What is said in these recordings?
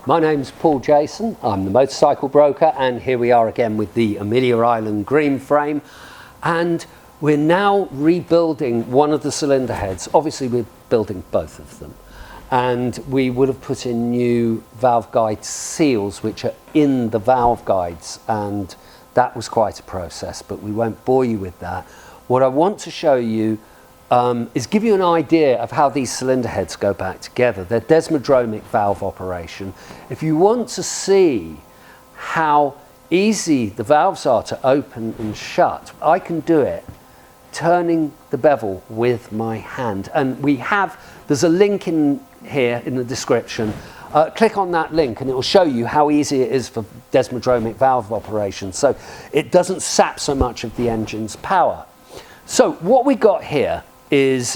My name's Paul Jason, I'm the motorcycle broker, and here we are again with the Amelia Island green frame, and we're now rebuilding one of the cylinder heads. Obviously we're building both of them, and we would have put in new valve guide seals which are in the valve guides, and that was quite a process, but we won't bore you with that. What I want to show you is give you an idea of how these cylinder heads go back together. They're desmodromic valve operation. If you want to see how easy the valves are to open and shut, I can do it turning the bevel with my hand. And there's a link in here in the description. Click on that link and it will show you how easy it is for desmodromic valve operation. So it doesn't sap so much of the engine's power. So what we got here is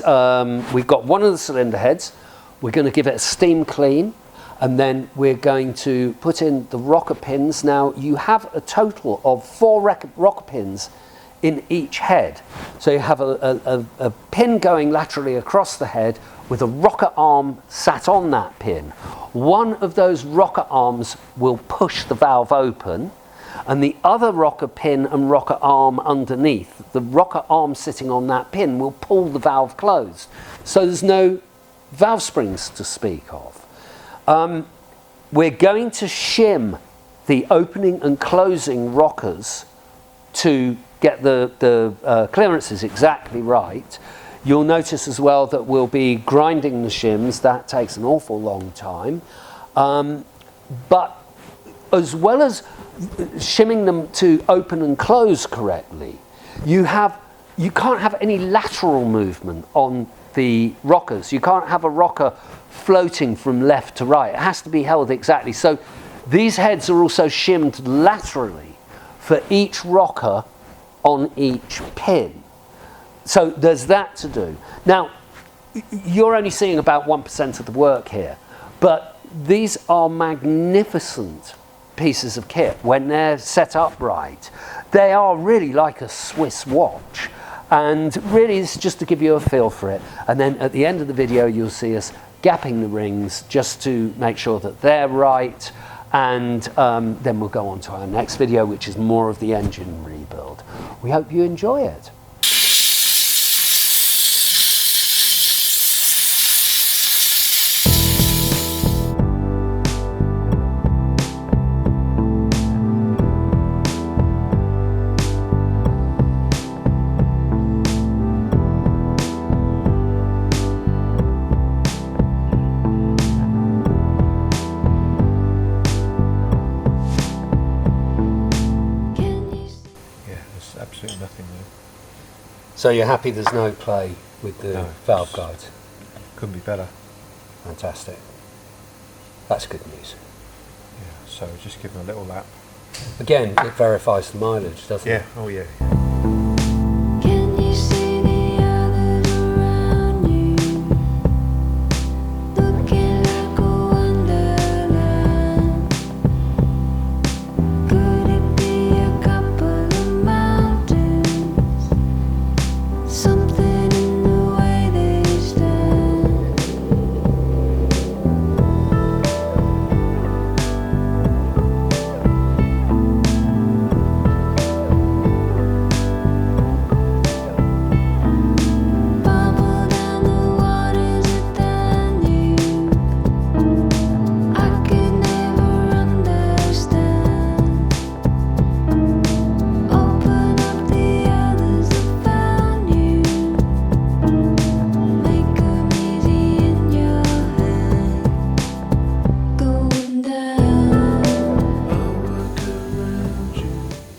we've got one of the cylinder heads. We're going to give it a steam clean, and then we're going to put in the rocker pins. Now you have a total of 4 rocker pins in each head. So you have a pin going laterally across the head with a rocker arm sat on that pin. One of those rocker arms will push the valve open, and the other rocker pin and rocker arm underneath, the rocker arm sitting on that pin, will pull the valve closed. So there's no valve springs to speak of. We're going to shim the opening and closing rockers to get the clearances exactly right. You'll notice as well that we'll be grinding the shims. That takes an awful long time. But as well as shimming them to open and close correctly, you can't have any lateral movement on the rockers. You can't have a rocker floating from left to right. It has to be held exactly. So these heads are also shimmed laterally for each rocker on each pin. So there's that to do. Now, you're only seeing about 1% of the work here, but these are magnificent pieces of kit when they're set up right. They are really like a Swiss watch, and really it's just to give you a feel for it. And then at the end of the video you'll see us gapping the rings just to make sure that they're right, and then we'll go on to our next video, which is more of the engine rebuild. We hope you enjoy it. Absolutely nothing there. So you're happy there's no play with the valve guides? Couldn't be better. Fantastic. That's good news. Yeah, so just give them a little lap. Again, it verifies the mileage, doesn't it? Yeah, oh yeah.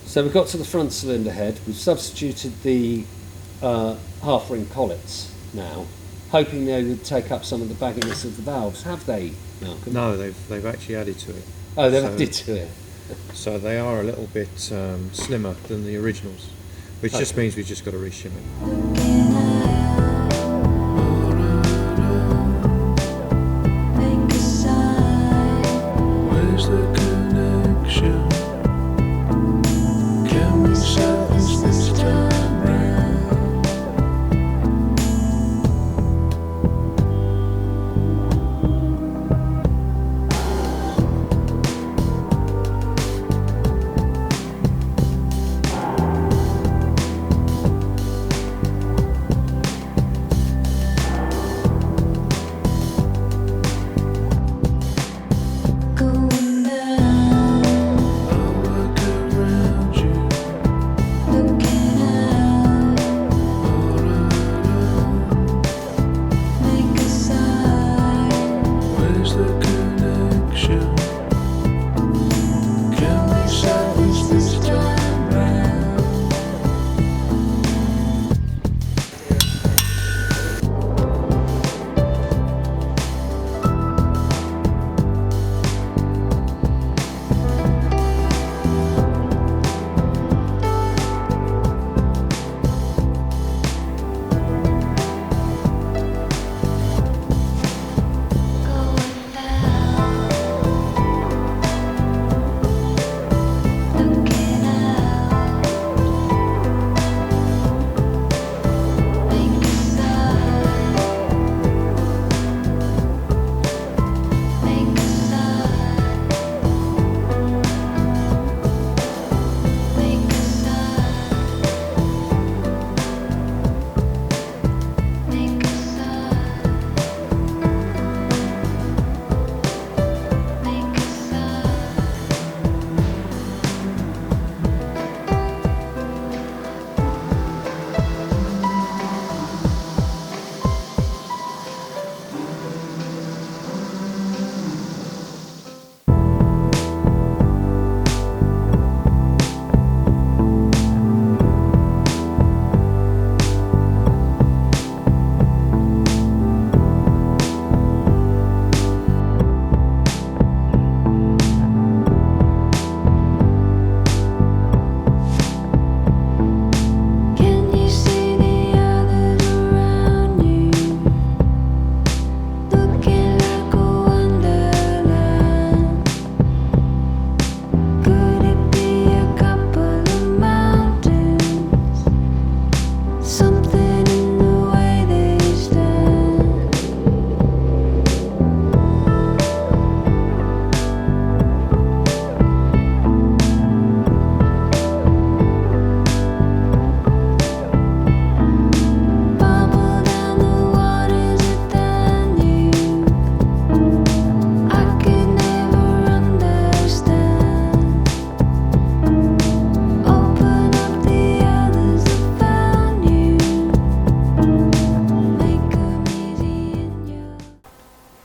So we've got to the front cylinder head. We've substituted the half ring collets now, hoping they would take up some of the bagginess of the valves. Have they, Malcolm? No, they've actually added to it. Oh, they've added to it. So they are a little bit slimmer than the originals, which just means we've just got to reshim it.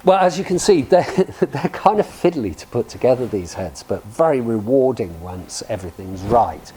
Well, as you can see, they're kind of fiddly to put together, these heads, but very rewarding once everything's right.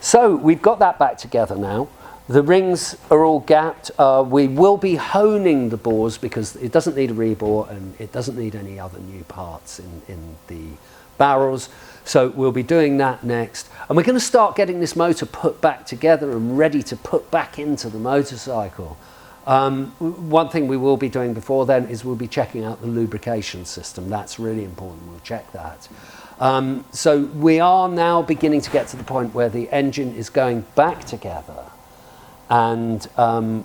So we've got that back together now. The rings are all gapped. We will be honing the bores because it doesn't need a rebore and it doesn't need any other new parts in the barrels. So we'll be doing that next. And we're going to start getting this motor put back together and ready to put back into the motorcycle. One thing we will be doing before then is we'll be checking out the lubrication system. That's really important. We'll check that. So we are now beginning to get to the point where the engine is going back together. And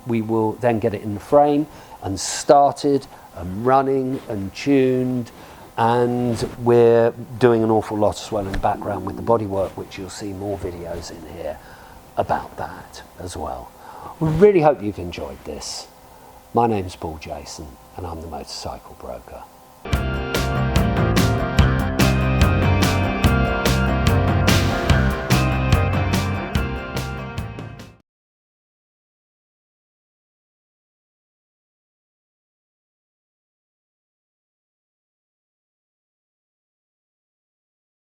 we will then get it in the frame and started and running and tuned, and we're doing an awful lot as well in the background with the bodywork, which you'll see more videos in here about that as well. We really hope you've enjoyed this. My name's Paul Jason and I'm the Motorcycle Broker.